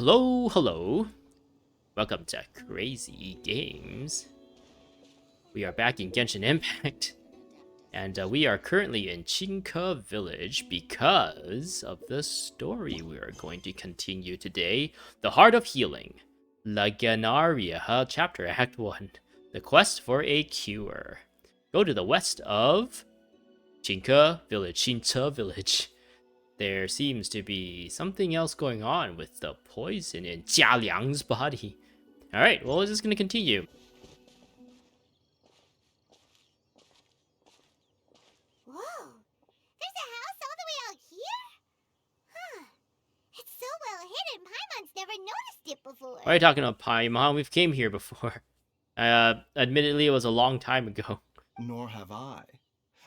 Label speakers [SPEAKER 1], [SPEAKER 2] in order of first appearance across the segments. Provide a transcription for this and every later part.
[SPEAKER 1] Hello, hello. Welcome to Crazy Games. We are back in Genshin Impact, and we are currently in Chinka Village because of the story we are going to continue today. The Heart of Healing, Lagenaria, Chapter Act 1, The Quest for a Cure. Go to the west of Chinka Village. There seems to be something else going on with the poison in Jialiang's body. Alright, well, we're just gonna continue.
[SPEAKER 2] Whoa! There's a house all the way out here? Huh. It's so well hidden, Paimon's never noticed it before.
[SPEAKER 1] Why are you talking about Paimon? We've came here before. Admittedly, it was a long time ago.
[SPEAKER 3] Nor have I.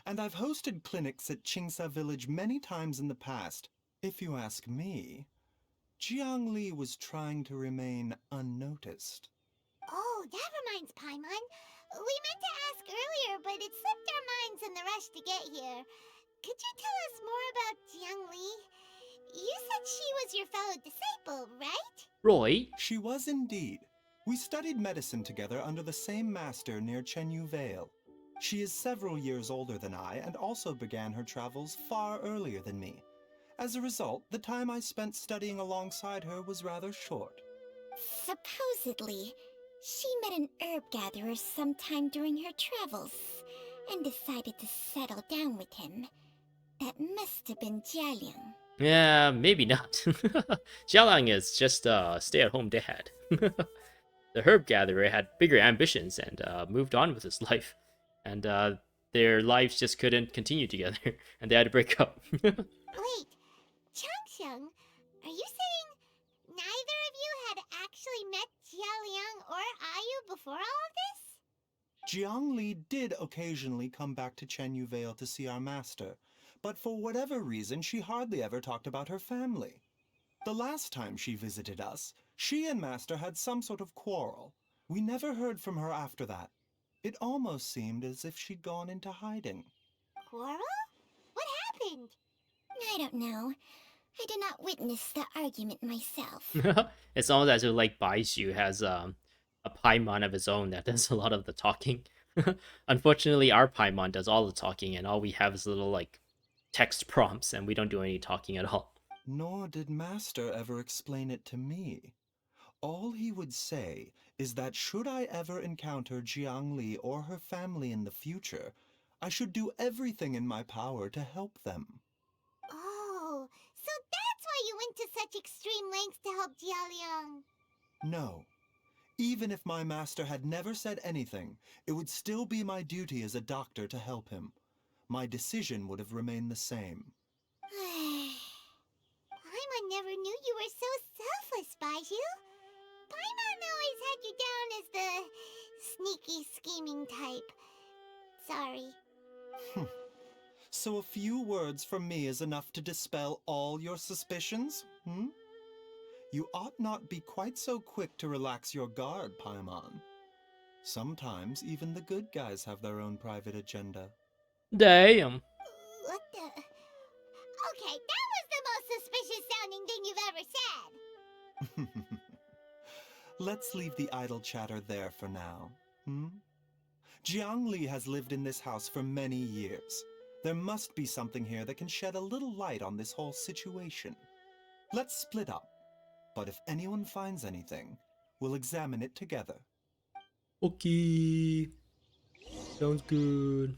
[SPEAKER 3] And I've hosted clinics at Qingsa Village many times in the past. If you ask me, Jiangli was trying to remain unnoticed.
[SPEAKER 2] Oh, that reminds Paimon. We meant to ask earlier, but it slipped our minds in the rush to get here. Could you tell us more about Jiangli? You said she was your fellow disciple, right?
[SPEAKER 1] Roy?
[SPEAKER 3] She was indeed. We studied medicine together under the same master near Chenyu Vale. She is several years older than I and also began her travels far earlier than me. As a result, the time I spent studying alongside her was rather short.
[SPEAKER 2] Supposedly, she met an herb gatherer sometime during her travels and decided to settle down with him. That must have been Jialiang.
[SPEAKER 1] Yeah, maybe not. Jialiang is just a stay-at-home dad. The herb gatherer had bigger ambitions and moved on with his life. And their lives just couldn't continue together, and they had to break up.
[SPEAKER 2] Wait, Changsheng, are you saying neither of you had actually met Jialiang or Ayu before all of this?
[SPEAKER 3] Jiangli did occasionally come back to Chenyu Vale to see our master, but for whatever reason she hardly ever talked about her family. The last time she visited us, she and master had some sort of quarrel. We never heard from her after that. It almost seemed as if she'd gone into hiding.
[SPEAKER 2] Quarrel? What happened? I don't know. I did not witness the argument myself.
[SPEAKER 1] It's almost as if like Baizhu has a Paimon of his own that does a lot of the talking. Unfortunately, our Paimon does all the talking, and all we have is little like text prompts, and we don't do any talking at all.
[SPEAKER 3] Nor did master ever explain it to me. All he would say is that should I ever encounter Jiangli or her family in the future, I should do everything in my power to help them.
[SPEAKER 2] Oh, so that's why you went to such extreme lengths to help Jialiang.
[SPEAKER 3] No. Even if my master had never said anything, it would still be my duty as a doctor to help him. My decision would have remained the same.
[SPEAKER 2] Paimon never knew you were so selfless, Baizhu. Paimon always had you down as the sneaky, scheming type. Sorry.
[SPEAKER 3] So a few words from me is enough to dispel all your suspicions, hmm? You ought not be quite so quick to relax your guard, Paimon. Sometimes even the good guys have their own private agenda.
[SPEAKER 1] Damn.
[SPEAKER 2] What the? Okay, that was the most suspicious sounding thing you've ever said.
[SPEAKER 3] Let's leave the idle chatter there for now, hmm? Jiangli has lived in this house for many years. There must be something here that can shed a little light on this whole situation. Let's split up, but if anyone finds anything, we'll examine it together.
[SPEAKER 1] Okay. Sounds good.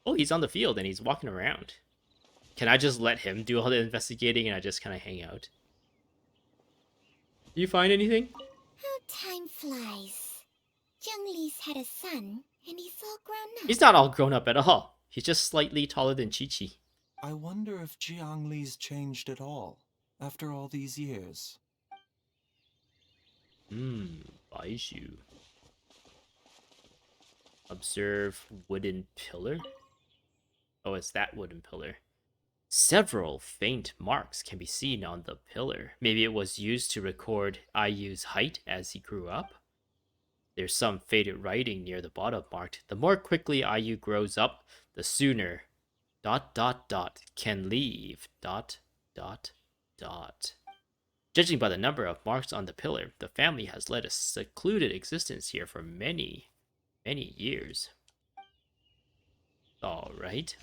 [SPEAKER 1] Oh, he's on the field and he's walking around. Can I just let him do all the investigating and I just kind of hang out? Do you find anything?
[SPEAKER 2] How time flies. Jiangli's had a son, and he's all grown up.
[SPEAKER 1] He's not all grown up at all. He's just slightly taller than Chi-Chi.
[SPEAKER 3] I wonder if Jiangli's changed at all, after all these years.
[SPEAKER 1] Baizhu. Observe wooden pillar? Oh, it's that wooden pillar. Several faint marks can be seen on the pillar. Maybe it was used to record Ayu's height as he grew up. There's some faded writing near the bottom marked, "The more quickly Ayu grows up, the sooner... ... can leave... ... Judging by the number of marks on the pillar, the family has led a secluded existence here for many, many years. Alright.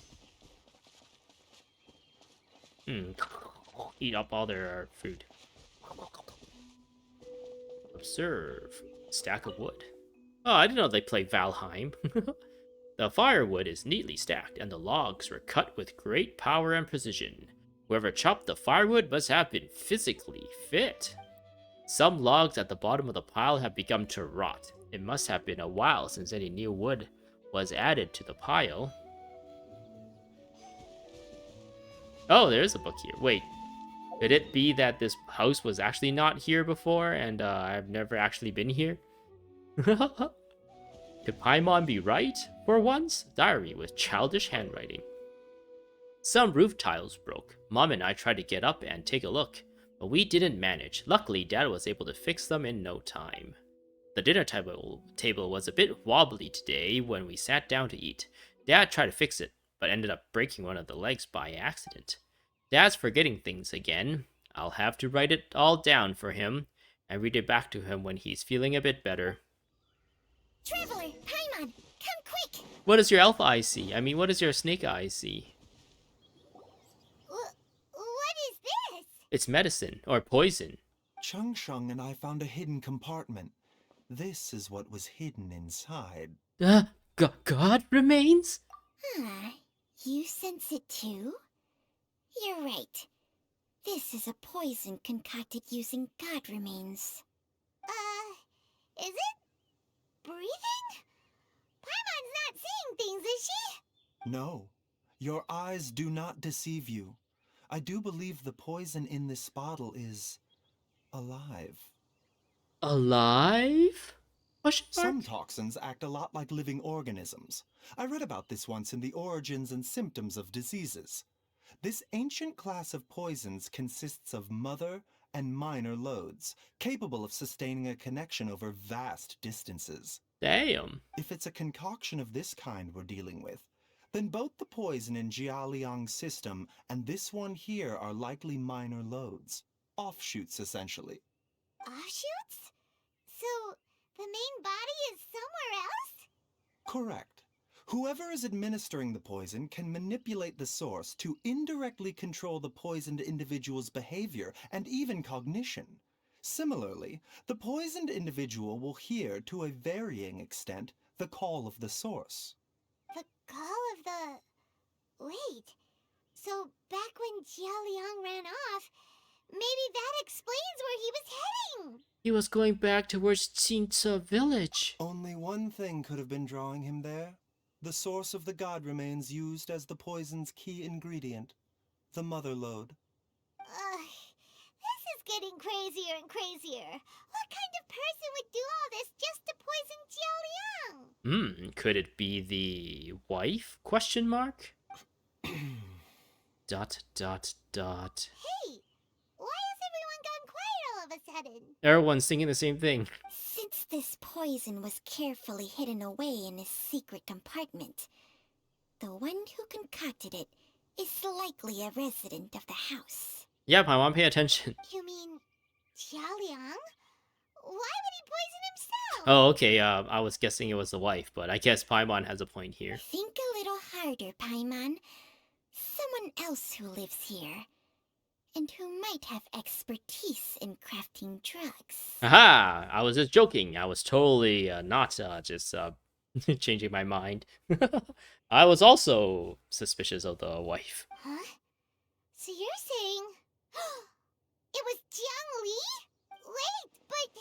[SPEAKER 1] Eat up all their food. Observe. Stack of wood. Oh, I didn't know they play Valheim. The firewood is neatly stacked, and the logs were cut with great power and precision. Whoever chopped the firewood must have been physically fit. Some logs at the bottom of the pile have begun to rot. It must have been a while since any new wood was added to the pile. Oh, there's a book here. Wait, could it be that this house was actually not here before and I've never actually been here? Could Paimon be right for once? Diary with childish handwriting. Some roof tiles broke. Mom and I tried to get up and take a look, but we didn't manage. Luckily, Dad was able to fix them in no time. The dinner table was a bit wobbly today when we sat down to eat. Dad tried to fix it, but ended up breaking one of the legs by accident. Dad's forgetting things again. I'll have to write it all down for him and read it back to him when he's feeling a bit better.
[SPEAKER 2] Traveler, Paimon, come quick!
[SPEAKER 1] What does your elf eye see? I mean, what does your snake eye see?
[SPEAKER 2] What is this?
[SPEAKER 1] It's medicine, or poison.
[SPEAKER 3] Changsheng and I found a hidden compartment. This is what was hidden inside.
[SPEAKER 1] God remains?
[SPEAKER 2] You sense it too? You're right. This is a poison concocted using god remains. Is it breathing? Paimon's not seeing things, is she?
[SPEAKER 3] No, your eyes do not deceive you. I do believe the poison in this bottle is alive.
[SPEAKER 1] Alive?
[SPEAKER 3] Some toxins act a lot like living organisms. I read about this once in the Origins and Symptoms of Diseases. This ancient class of poisons consists of mother and minor loads, capable of sustaining a connection over vast distances.
[SPEAKER 1] Damn.
[SPEAKER 3] If it's a concoction of this kind we're dealing with, then both the poison in Jialiang's system and this one here are likely minor loads. Offshoots, essentially.
[SPEAKER 2] Offshoots? So, the main body is somewhere else?
[SPEAKER 3] Correct. Whoever is administering the poison can manipulate the source to indirectly control the poisoned individual's behavior and even cognition. Similarly, the poisoned individual will hear, to a varying extent, the call of the source.
[SPEAKER 2] The call of the... Wait. So, back when Jialiang ran off, maybe that explains where he was heading!
[SPEAKER 1] He was going back towards Qingce village.
[SPEAKER 3] Only one thing could have been drawing him there. The source of the god remains used as the poison's key ingredient, the mother lode.
[SPEAKER 2] This is getting crazier and crazier. What kind of person would do all this just to poison Jialiang?
[SPEAKER 1] Could it be the wife? Question mark? Dot.
[SPEAKER 2] Hey, why has everyone gone quiet all of a sudden?
[SPEAKER 1] Everyone's singing the same thing.
[SPEAKER 2] Since this poison was carefully hidden away in a secret compartment, the one who concocted it is likely a resident of the house.
[SPEAKER 1] Yep, I want to pay attention.
[SPEAKER 2] You mean Jialiang? Why would he poison himself?
[SPEAKER 1] Oh, okay, I was guessing it was the wife, but I guess Paimon has a point here.
[SPEAKER 2] Think a little harder, Paimon. Someone else who lives here, and who might have expertise in crafting drugs.
[SPEAKER 1] Aha! I was just joking. I was totally not just changing my mind. I was also suspicious of the wife.
[SPEAKER 2] Huh? So you're saying... it was Jiangli? Wait, but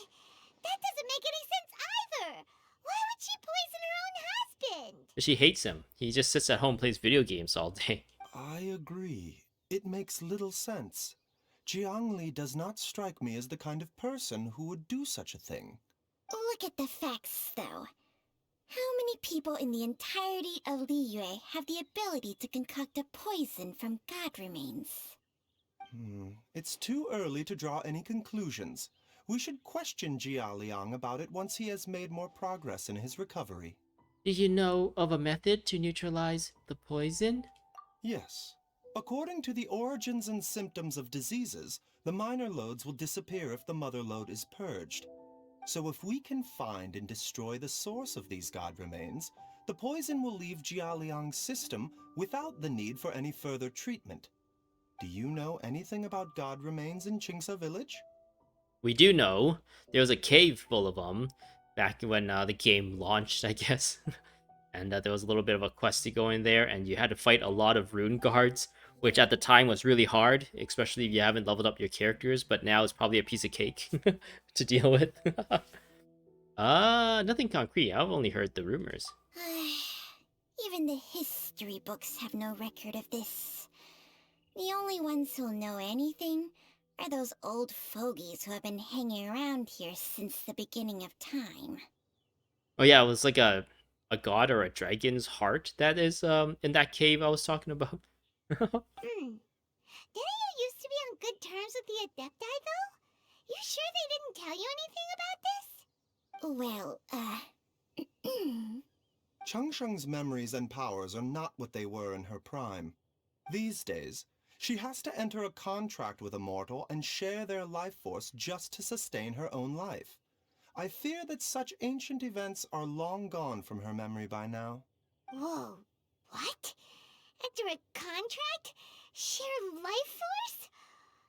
[SPEAKER 2] that doesn't make any sense either! Why would she poison her own husband?
[SPEAKER 1] She hates him. He just sits at home and plays video games all day.
[SPEAKER 3] I agree. It makes little sense. Jiangli does not strike me as the kind of person who would do such a thing.
[SPEAKER 2] Look at the facts, though. How many people in the entirety of Liyue have the ability to concoct a poison from god remains?
[SPEAKER 3] It's too early to draw any conclusions. We should question Jialiang about it once he has made more progress in his recovery.
[SPEAKER 1] Do you know of a method to neutralize the poison?
[SPEAKER 3] Yes. According to the origins and symptoms of diseases, the minor loads will disappear if the mother load is purged. So if we can find and destroy the source of these god remains, the poison will leave Jialiang's system without the need for any further treatment. Do you know anything about god remains in Qingce village?
[SPEAKER 1] We do know there was a cave full of them back when the game launched, I guess. And there was a little bit of a quest to go in there, and you had to fight a lot of rune guards, which at the time was really hard, especially if you haven't leveled up your characters, but now it's probably a piece of cake to deal with. Nothing concrete. I've only heard the rumors.
[SPEAKER 2] Even the history books have no record of this. The only ones who'll know anything are those old fogies who have been hanging around here since the beginning of time.
[SPEAKER 1] Oh yeah, it was like a god or a dragon's heart that is in that cave I was talking about.
[SPEAKER 2] Didn't you used to be on good terms with the Adepti, though? You sure they didn't tell you anything about this?
[SPEAKER 3] Changsheng's memories and powers are not what they were in her prime. These days, she has to enter a contract with a mortal and share their life force just to sustain her own life. I fear that such ancient events are long gone from her memory by now.
[SPEAKER 2] Whoa, what? Enter a contract? Share life force?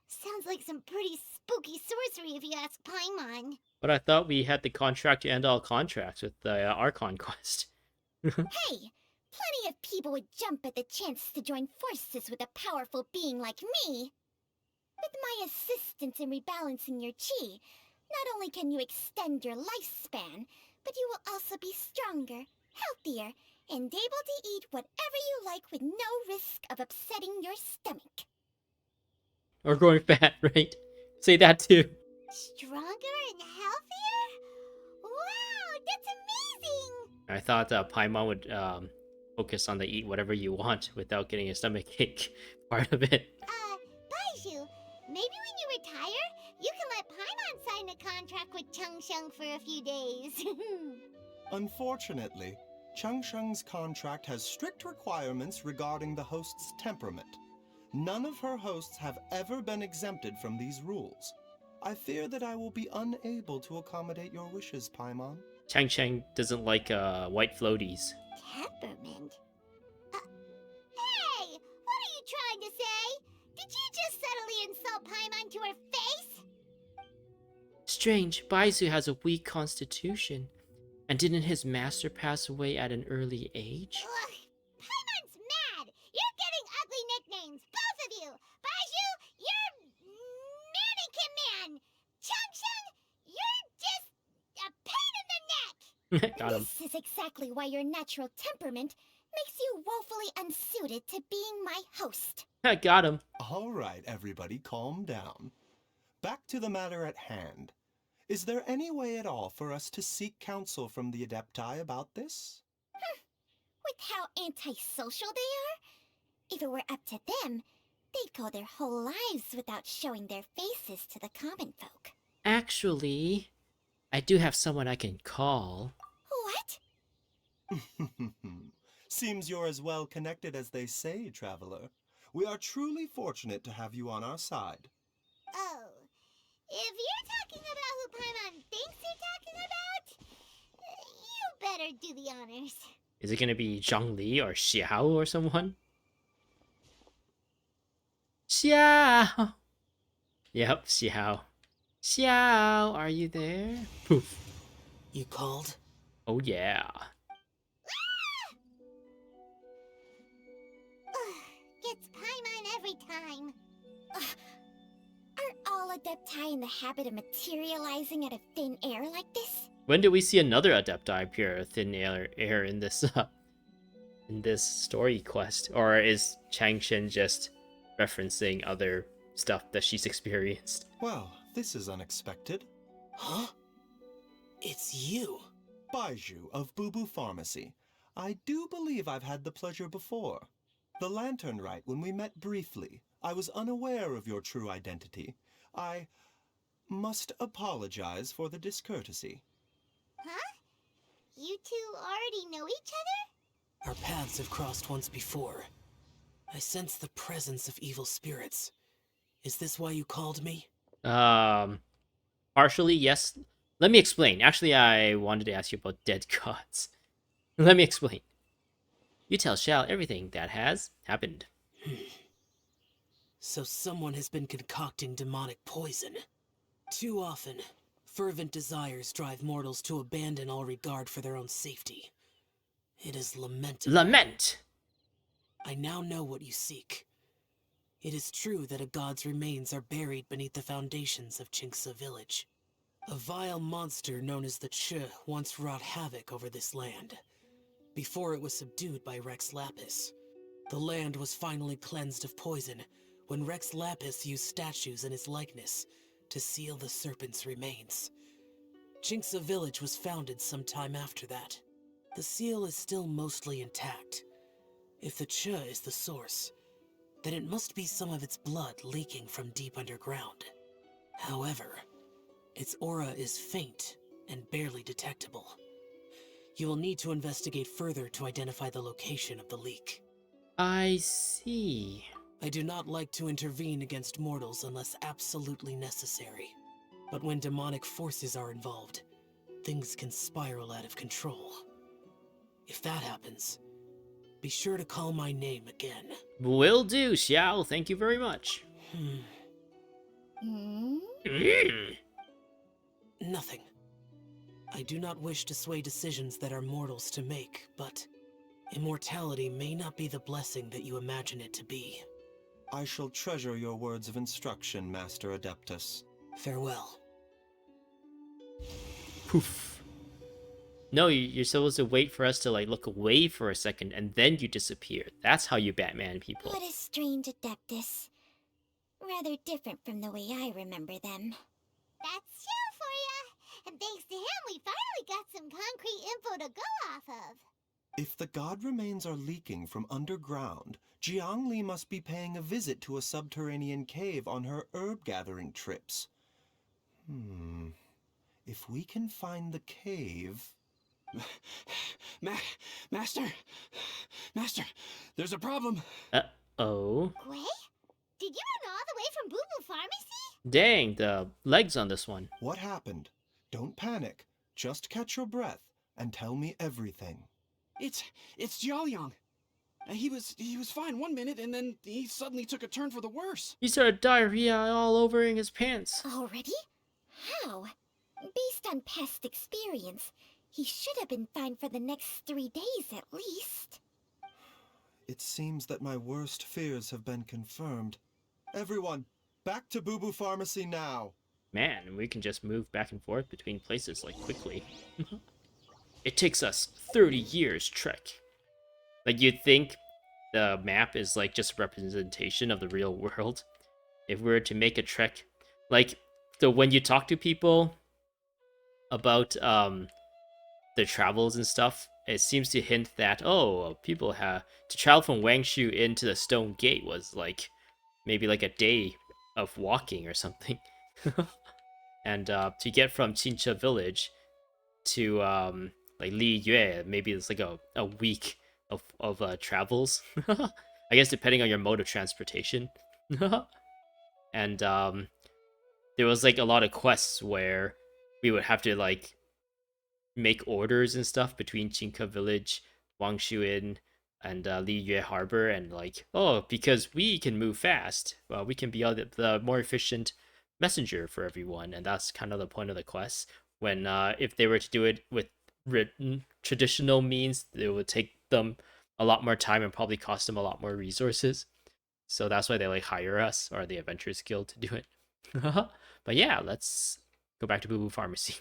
[SPEAKER 2] Sounds like some pretty spooky sorcery if you ask Paimon.
[SPEAKER 1] But I thought we had the contract to end all contracts with the Archon quest.
[SPEAKER 2] Hey, plenty of people would jump at the chance to join forces with a powerful being like me. With my assistance in rebalancing your chi, not only can you extend your lifespan, but you will also be stronger, healthier, and able to eat whatever you like with no risk of upsetting your stomach.
[SPEAKER 1] Or growing fat, right? Say that too.
[SPEAKER 2] Stronger and healthier? Wow, that's amazing!
[SPEAKER 1] I thought Paimon would focus on the eat whatever you want without getting a stomach ache part of it.
[SPEAKER 2] Baizhu, maybe when you retire, you can let Paimon sign a contract with Changsheng for a few days.
[SPEAKER 3] Unfortunately, Changsheng's contract has strict requirements regarding the host's temperament. None of her hosts have ever been exempted from these rules. I fear that I will be unable to accommodate your wishes, Paimon.
[SPEAKER 1] Changsheng doesn't like white floaties.
[SPEAKER 2] Temperament? Hey! What are you trying to say? Did you just subtly insult Paimon to her face?
[SPEAKER 1] Strange, Baizhu has a weak constitution. And didn't his master pass away at an early age?
[SPEAKER 2] Ugh, Paimon's mad! You're getting ugly nicknames, both of you! Baizhu, you're mannequin man! Changsheng, you're just a pain in the neck!
[SPEAKER 1] Got him.
[SPEAKER 2] This is exactly why your natural temperament makes you woefully unsuited to being my host.
[SPEAKER 1] Got him.
[SPEAKER 3] All right, everybody, calm down. Back to the matter at hand. Is there any way at all for us to seek counsel from the Adepti about this?
[SPEAKER 2] With how antisocial they are? If it were up to them, they'd go their whole lives without showing their faces to the common folk.
[SPEAKER 1] Actually, I do have someone I can call.
[SPEAKER 2] What?
[SPEAKER 3] Seems you're as well connected as they say, traveler. We are truly fortunate to have you on our side.
[SPEAKER 2] Oh, if you're talking about who Paimon thinks you're talking about, you better do the honors.
[SPEAKER 1] Is it gonna be Jiangli or Xiao or someone? Xiao! Yep, Xiao. Xiao, are you there? Poof.
[SPEAKER 4] You called?
[SPEAKER 1] Oh yeah.
[SPEAKER 2] Gets Paimon every time. Aren't all Adepti in the habit of materializing out of thin air like this?
[SPEAKER 1] When did we see another Adepti appear thin air in this story quest? Or is Changsheng just referencing other stuff that she's experienced?
[SPEAKER 3] Well, this is unexpected.
[SPEAKER 4] Huh? It's you.
[SPEAKER 3] Baizhu of Bubu Pharmacy. I do believe I've had the pleasure before. The Lantern Rite, when we met briefly, I was unaware of your true identity. I must apologize for the discourtesy.
[SPEAKER 2] Huh? You two already know each other?
[SPEAKER 4] Our paths have crossed once before. I sense the presence of evil spirits. Is this why you called me?
[SPEAKER 1] Partially, yes. Let me explain. Actually, I wanted to ask you about dead gods. Let me explain. You tell Xiao everything that has happened.
[SPEAKER 4] So someone has been concocting demonic poison. Too often, fervent desires drive mortals to abandon all regard for their own safety. It is lamentable.
[SPEAKER 1] Lament!
[SPEAKER 4] I now know what you seek. It is true that a god's remains are buried beneath the foundations of Qingce village. A vile monster known as the Che once wrought havoc over this land. Before it was subdued by Rex Lapis. The land was finally cleansed of poison when Rex Lapis used statues in his likeness to seal the serpent's remains. Qingce village was founded some time after that. The seal is still mostly intact. If the Che is the source, then it must be some of its blood leaking from deep underground. However, its aura is faint and barely detectable. You will need to investigate further to identify the location of the leak.
[SPEAKER 1] I see.
[SPEAKER 4] I do not like to intervene against mortals unless absolutely necessary. But when demonic forces are involved, things can spiral out of control. If that happens, be sure to call my name again.
[SPEAKER 1] Will do, Xiao. Thank you very much.
[SPEAKER 2] Hmm?
[SPEAKER 4] Nothing. I do not wish to sway decisions that are mortals to make, but immortality may not be the blessing that you imagine it to be.
[SPEAKER 3] I shall treasure your words of instruction, Master Adeptus.
[SPEAKER 4] Farewell.
[SPEAKER 1] Poof. No, you're supposed to wait for us to like look away for a second and then you disappear. That's how you Batman people.
[SPEAKER 2] What a strange Adeptus. Rather different from the way I remember them. That's Xiao for ya! And thanks to him, we finally got some concrete info to go off of.
[SPEAKER 3] If the god remains are leaking from underground, Jiangli must be paying a visit to a subterranean cave on her herb-gathering trips. If we can find the cave...
[SPEAKER 5] Master, there's a problem.
[SPEAKER 1] Uh-oh.
[SPEAKER 2] Gui? Did you run all the way from Bubu Pharmacy?
[SPEAKER 1] Dang, the legs on this one.
[SPEAKER 3] What happened? Don't panic. Just catch your breath and tell me everything.
[SPEAKER 5] It's Jialiang. He was fine one minute, and then he suddenly took a turn for the worse.
[SPEAKER 1] He started diarrhea all over in his pants.
[SPEAKER 2] Already? How? Based on past experience, he should have been fine for the next 3 days at least.
[SPEAKER 3] It seems that my worst fears have been confirmed. Everyone, back to Bubu Pharmacy now!
[SPEAKER 1] Man, we can just move back and forth between places like quickly. It takes us 30 years trek. Like you'd think the map is like just a representation of the real world. If we were to make a trek, like so when you talk to people about their travels and stuff, it seems to hint that people have to travel from Wangshu into the Stone Gate was like maybe like a day of walking or something. And to get from Qingce village to like Li Yue, maybe it's like a week of travels. I guess depending on your mode of transportation. And there was like a lot of quests where we would have to like make orders and stuff between Qingce village, Wangshu and Li Yue harbor, and like because we can move fast, well, we can be the more efficient messenger for everyone, and that's kind of the point of the quest. When if they were to do it with written traditional means, it would take them a lot more time and probably cost them a lot more resources. So that's why they like hire us or the Adventurers Guild to do it. But yeah, let's go back to Bubu Pharmacy.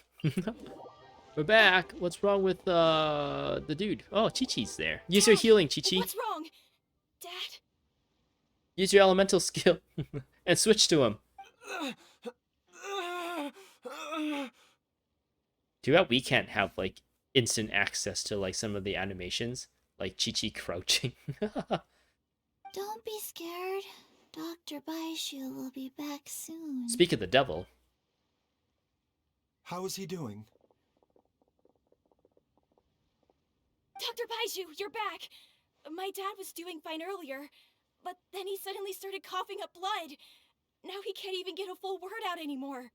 [SPEAKER 1] We're back. What's wrong with the dude? Oh, Chi-Chi's there. Use your healing, Chi-Chi.
[SPEAKER 6] What's wrong? Dad?
[SPEAKER 1] Use your elemental skill and switch to him. Too bad we can't have like instant access to like some of the animations, like Chi-Chi crouching.
[SPEAKER 2] Don't be scared. Dr. Baizhu will be back soon.
[SPEAKER 1] Speak of the devil.
[SPEAKER 3] How is he doing?
[SPEAKER 6] Dr. Baizhu, you're back! My dad was doing fine earlier. but then he suddenly started coughing up blood. Now he can't even get a full word out anymore.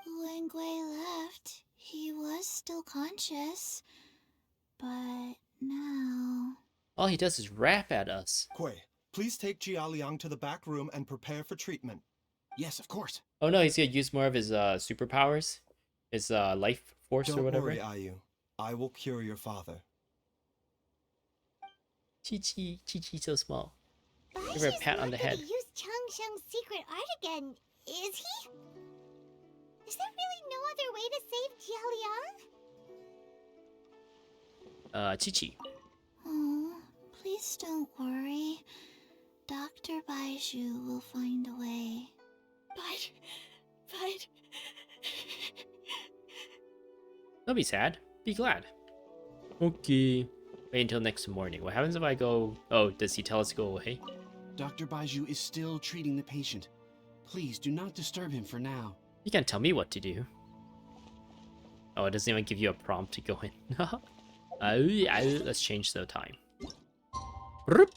[SPEAKER 2] When Gui left, he was still conscious. But now...
[SPEAKER 1] All he does is rap at us.
[SPEAKER 3] Kui, please take Jialiang to the back room and prepare for treatment.
[SPEAKER 5] Yes, of course.
[SPEAKER 1] Oh no, he's gonna use more of his superpowers, his life force or whatever.
[SPEAKER 3] Don't worry, Ayu. I will cure your father.
[SPEAKER 1] Chi so small.
[SPEAKER 2] Baizhu's
[SPEAKER 1] Give her a pat on the
[SPEAKER 2] not gonna
[SPEAKER 1] head.
[SPEAKER 2] use Changsheng's secret art again, is he? Is there really no other way to save Jialiang?
[SPEAKER 1] Chi.
[SPEAKER 2] Oh, please don't worry. Dr. Baizhu will find a way.
[SPEAKER 6] But...
[SPEAKER 1] Don't be sad. Be glad. Okay. Wait until next morning. What happens if I go... Oh, does he tell us to go away?
[SPEAKER 5] Dr. Baizhu is still treating the patient. Please do not disturb him for now.
[SPEAKER 1] You can't tell me what to do. Oh, it doesn't even give you a prompt to go in. Let's change the time. Broop.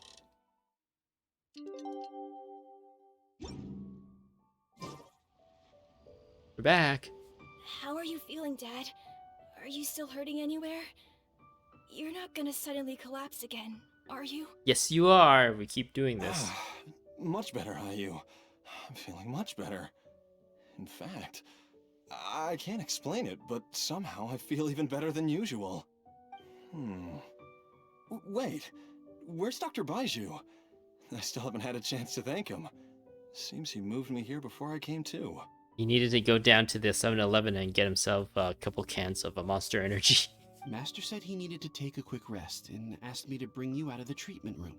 [SPEAKER 1] We're back.
[SPEAKER 6] How are you feeling, Dad? Are you still hurting anywhere? You're not gonna suddenly collapse again, are you?
[SPEAKER 1] Yes, you are. We keep doing this.
[SPEAKER 3] Much better, Ayu. I'm feeling much better. In fact, I can't explain it, but somehow I feel even better than usual. Wait, where's Dr. Baizhu? I still haven't had a chance to thank him. Seems he moved me here before I came to.
[SPEAKER 1] He needed to go down to the 7-Eleven and get himself a couple cans of a Monster Energy.
[SPEAKER 5] Master said he needed to take a quick rest and asked me to bring you out of the treatment room.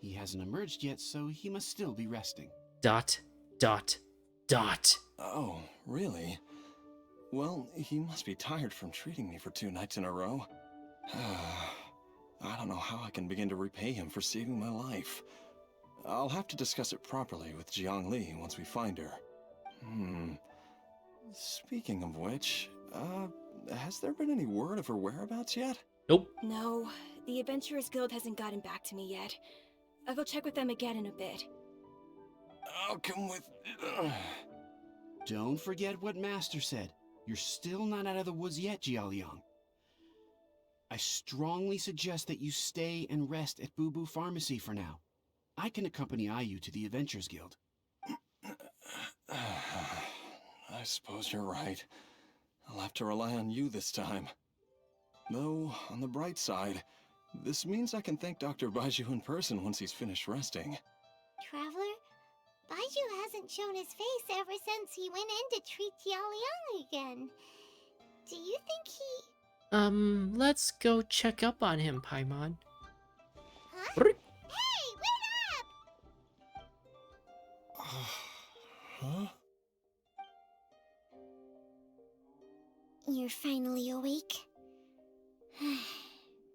[SPEAKER 5] He hasn't emerged yet, so he must still be resting. ...
[SPEAKER 3] Oh, really? Well, he must be tired from treating me for 2 nights in a row. I don't know how I can begin to repay him for saving my life. I'll have to discuss it properly with Jiangli once we find her. Speaking of which, has there been any word of her whereabouts yet?
[SPEAKER 1] Nope.
[SPEAKER 6] No, the Adventurers Guild hasn't gotten back to me yet. I'll go check with them again in a bit.
[SPEAKER 3] I'll come with...
[SPEAKER 5] Don't forget what Master said. You're still not out of the woods yet, Jialiang. I strongly suggest that you stay and rest at Bubu Pharmacy for now. I can accompany Ayu to the Adventurers Guild.
[SPEAKER 3] I suppose you're right. I'll have to rely on you this time. Though, on the bright side, this means I can thank Dr. Baizhu in person once he's finished resting.
[SPEAKER 2] Traveler, Baizhu hasn't shown his face ever since he went in to treat Jialiang again. Do you think he...
[SPEAKER 1] Let's go check up on him, Paimon.
[SPEAKER 2] Huh?
[SPEAKER 1] Broop.
[SPEAKER 2] Hey, wait up!
[SPEAKER 3] Huh?
[SPEAKER 2] You're finally awake?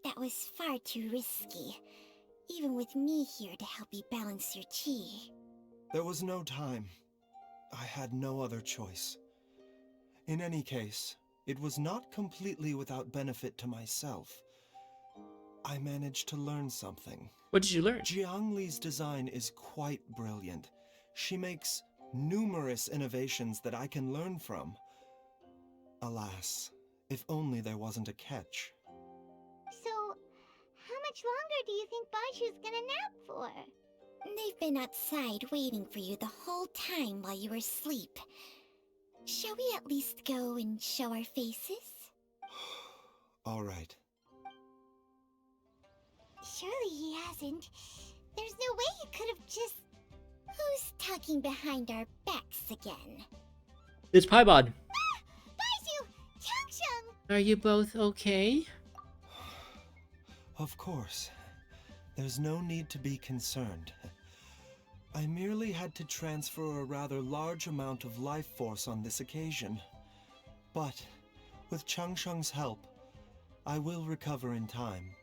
[SPEAKER 2] That was far too risky. Even with me here to help you balance your chi.
[SPEAKER 3] There was no time. I had no other choice. In any case, it was not completely without benefit to myself. I managed to learn something.
[SPEAKER 1] What did you learn?
[SPEAKER 3] Jiangli's design is quite brilliant. She makes numerous innovations that I can learn from. Alas, if only there wasn't a catch.
[SPEAKER 2] So, how much longer do you think Baizhu's gonna nap for? They've been outside waiting for you the whole time while you were asleep. Shall we at least go and show our faces?
[SPEAKER 3] All right.
[SPEAKER 2] Surely he hasn't. There's no way he could have just... Who's talking behind our backs again?
[SPEAKER 1] It's Paimon.
[SPEAKER 2] Ah! Baizhu! Changsheng!
[SPEAKER 1] Are you both okay?
[SPEAKER 3] Of course. There's no need to be concerned. I merely had to transfer a rather large amount of life force on this occasion. But, with Changsheng's help, I will recover in time.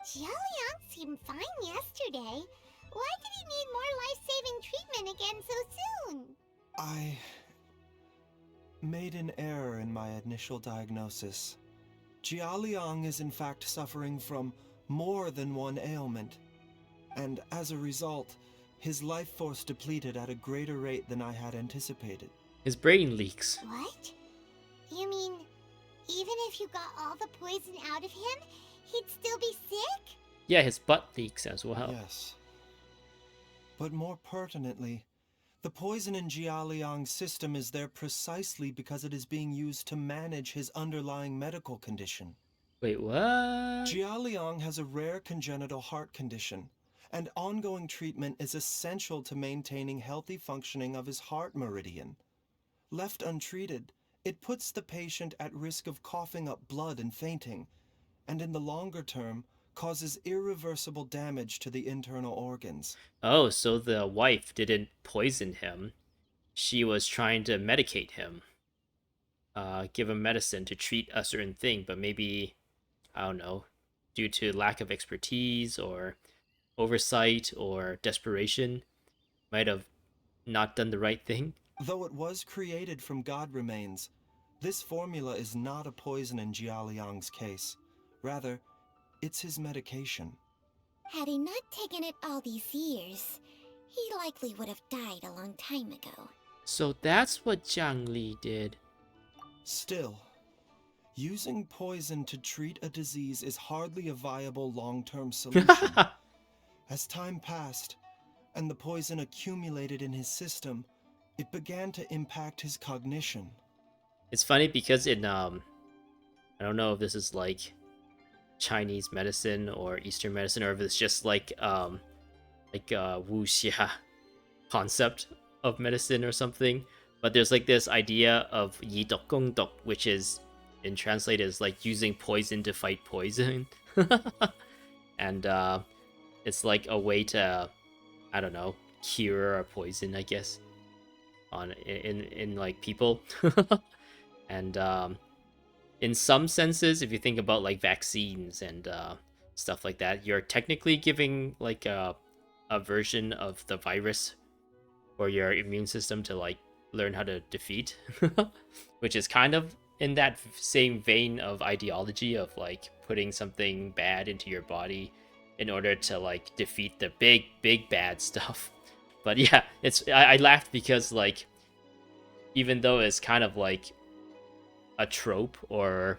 [SPEAKER 2] Jialiang seemed fine yesterday. Why did he need more life-saving treatment again so soon?
[SPEAKER 3] I made an error in my initial diagnosis. Jialiang is in fact suffering from more than one ailment. And as a result, his life force depleted at a greater rate than I had anticipated.
[SPEAKER 1] His brain leaks.
[SPEAKER 2] What? You mean, even if you got all the poison out of him, he'd still be sick?
[SPEAKER 1] Yeah, his butt leaks as well.
[SPEAKER 3] Yes. But more pertinently, the poison in Jialiang's system is there precisely because it is being used to manage his underlying medical condition.
[SPEAKER 1] Wait, what?
[SPEAKER 3] Jialiang has a rare congenital heart condition, and ongoing treatment is essential to maintaining healthy functioning of his heart meridian. Left untreated, it puts the patient at risk of coughing up blood and fainting, and in the longer term, causes irreversible damage to the internal organs.
[SPEAKER 1] Oh, so the wife didn't poison him. She was trying to medicate him. Give him medicine to treat a certain thing, but maybe, I don't know, due to lack of expertise or oversight or desperation, might have not done the right thing.
[SPEAKER 3] Though it was created from god remains, this formula is not a poison in Jialiang's case. Rather, it's his medication.
[SPEAKER 2] Had he not taken it all these years, he likely would have died a long time ago.
[SPEAKER 1] So that's what Jiangli did.
[SPEAKER 3] Still, using poison to treat a disease is hardly a viable long-term solution. As time passed, and the poison accumulated in his system, it began to impact his cognition.
[SPEAKER 1] It's funny because in I don't know if this is like Chinese medicine or Eastern medicine, or if it's just like wuxia concept of medicine or something. But there's like this idea of yi dok gong dok, which is in translated is like using poison to fight poison, and it's like a way to, I don't know, cure a poison, I guess, on in like people, and in some senses, if you think about like vaccines and stuff like that, you're technically giving like a version of the virus for your immune system to like learn how to defeat, which is kind of in that same vein of ideology of like putting something bad into your body in order to like defeat the big bad stuff. But yeah, I laughed because like even though it's kind of like a trope or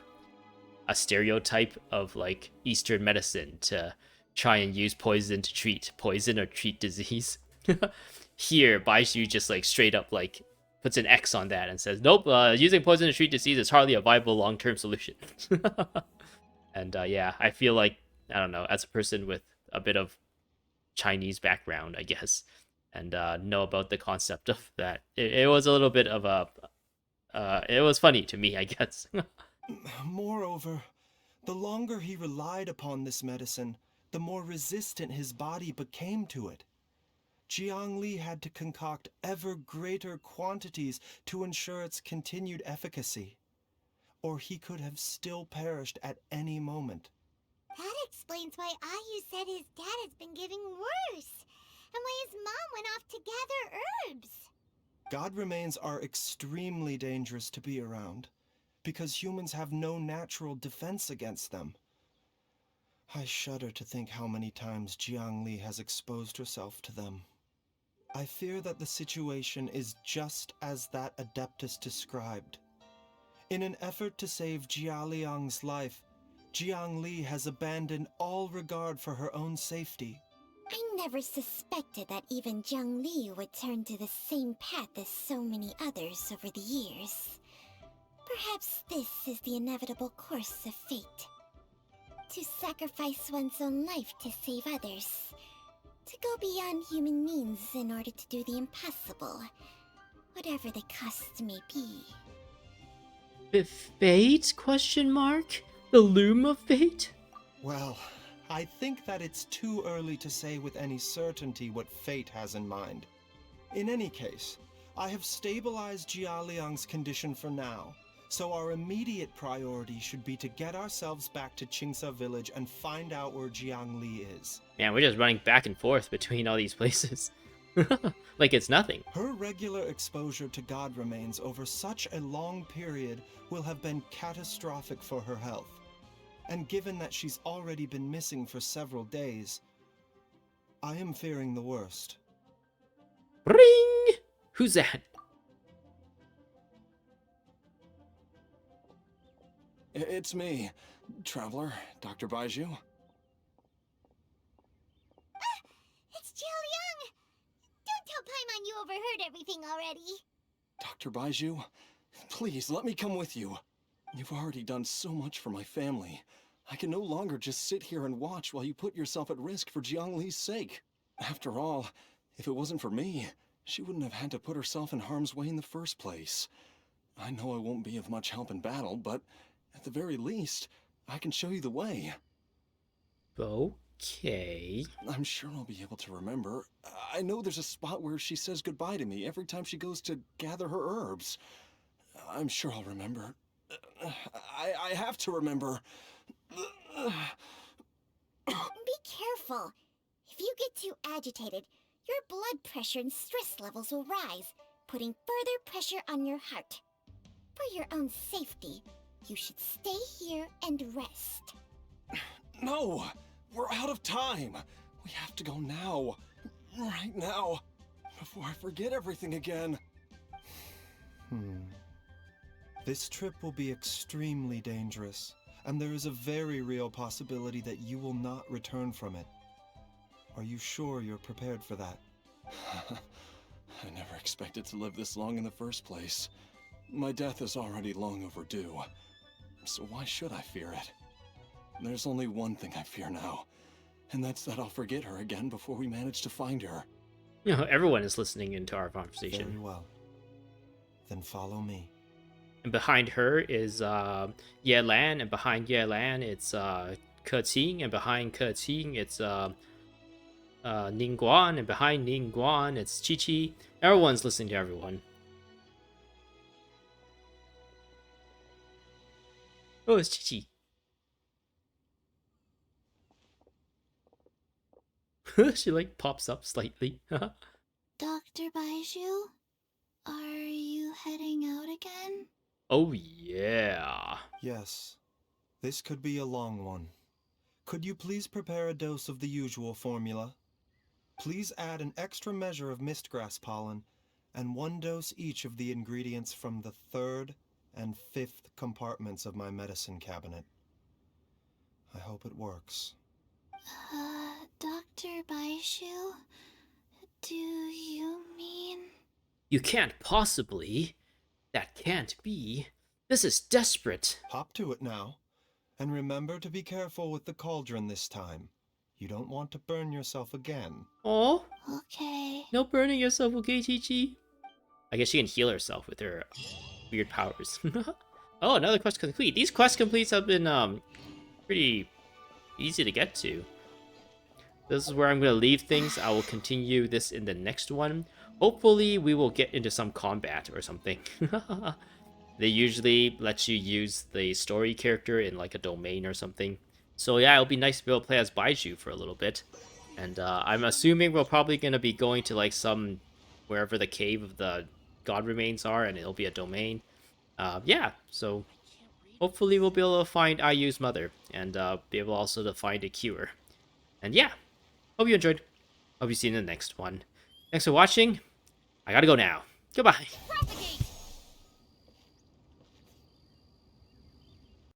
[SPEAKER 1] a stereotype of like Eastern medicine to try and use poison to treat poison or treat disease, here Baizhu just like straight up like puts an X on that and says, nope, using poison to treat disease is hardly a viable long-term solution. And yeah, I feel like, I don't know, as a person with a bit of Chinese background, I guess, and know about the concept of that, it was a little bit of a it was funny to me, I guess.
[SPEAKER 3] Moreover, the longer he relied upon this medicine, the more resistant his body became to it. Jiangli had to concoct ever greater quantities to ensure its continued efficacy, or he could have still perished at any moment.
[SPEAKER 2] That explains why Ayu said his dad has been getting worse, and why his mom went off to gather herbs.
[SPEAKER 3] God remains are extremely dangerous to be around, because humans have no natural defense against them. I shudder to think how many times Jiangli has exposed herself to them. I fear that the situation is just as that Adeptus described. In an effort to save Jialiang's life, Jiangli has abandoned all regard for her own safety.
[SPEAKER 2] I never suspected that even Jiangli would turn to the same path as so many others over the years. Perhaps this is the inevitable course of fate. To sacrifice one's own life to save others. To go beyond human means in order to do the impossible, whatever the cost may be.
[SPEAKER 1] The fate? Question mark? The loom of fate?
[SPEAKER 3] Well, I think that it's too early to say with any certainty what fate has in mind. In any case, I have stabilized Jialiang's condition for now, so our immediate priority should be to get ourselves back to Qingce village and find out where Jiangli is.
[SPEAKER 1] Man, we're just running back and forth between all these places. Like it's nothing.
[SPEAKER 3] Her regular exposure to god remains over such a long period will have been catastrophic for her health. And given that she's already been missing for several days, I am fearing the worst.
[SPEAKER 1] Ring! Who's that?
[SPEAKER 3] It's me, Traveler, Dr. Baizhu.
[SPEAKER 2] It's Jialiang! Don't tell Paimon you overheard everything already.
[SPEAKER 3] Dr. Baizhu, please let me come with you. You've already done so much for my family. I can no longer just sit here and watch while you put yourself at risk for Jiangli's sake. After all, if it wasn't for me, she wouldn't have had to put herself in harm's way in the first place. I know I won't be of much help in battle, but at the very least, I can show you the way.
[SPEAKER 1] Okay.
[SPEAKER 3] I'm sure I'll be able to remember. I know there's a spot where she says goodbye to me every time she goes to gather her herbs. I'm sure I'll remember. I have to remember.
[SPEAKER 2] Be careful. If you get too agitated, your blood pressure and stress levels will rise, putting further pressure on your heart. For your own safety, you should stay here and rest.
[SPEAKER 3] No! We're out of time! We have to go now. Right now. Before I forget everything again. This trip will be extremely dangerous, and there is a very real possibility that you will not return from it. Are you sure you're prepared for that? I never expected to live this long in the first place. My death is already long overdue, so why should I fear it? There's only one thing I fear now, and that's that I'll forget her again before we manage to find her.
[SPEAKER 1] You know, everyone is listening into our conversation.
[SPEAKER 3] Very well. Then follow me.
[SPEAKER 1] And behind her is Yelan, and behind Yelan it's Keqing, and behind Keqing it's Ningguan, and behind Ningguan it's Qiqi. Everyone's listening to everyone. Oh, it's Qiqi. She like pops up slightly.
[SPEAKER 2] Dr. Baizhu, are you heading out again?
[SPEAKER 1] Oh yeah.
[SPEAKER 3] Yes. This could be a long one. Could you please prepare a dose of the usual formula? Please add an extra measure of mistgrass pollen and 1 dose each of the ingredients from the 3rd and 5th compartments of my medicine cabinet. I hope it works.
[SPEAKER 2] Dr. Baizhu, do you mean...
[SPEAKER 1] You can't possibly. That can't be. This is desperate.
[SPEAKER 3] Hop to it now. And remember to be careful with the cauldron this time. You don't want to burn yourself again.
[SPEAKER 1] Oh,
[SPEAKER 2] Okay.
[SPEAKER 1] no burning yourself, okay, Qiqi? I guess she can heal herself with her weird powers. Oh, another quest complete. These quest completes have been pretty easy to get to. This is where I'm going to leave things. I will continue this in the next one. Hopefully, we will get into some combat or something. They usually let you use the story character in like a domain or something. So yeah, it'll be nice to be able to play as Baizhu for a little bit. And I'm assuming we're probably going to be going to like some, wherever the cave of the god remains are, and it'll be a domain. Yeah, so hopefully we'll be able to find Ayu's mother, and be able also to find a cure. And yeah, hope you enjoyed. Hope you see you in the next one. Thanks for watching. I gotta go now. Goodbye.
[SPEAKER 6] Propagate!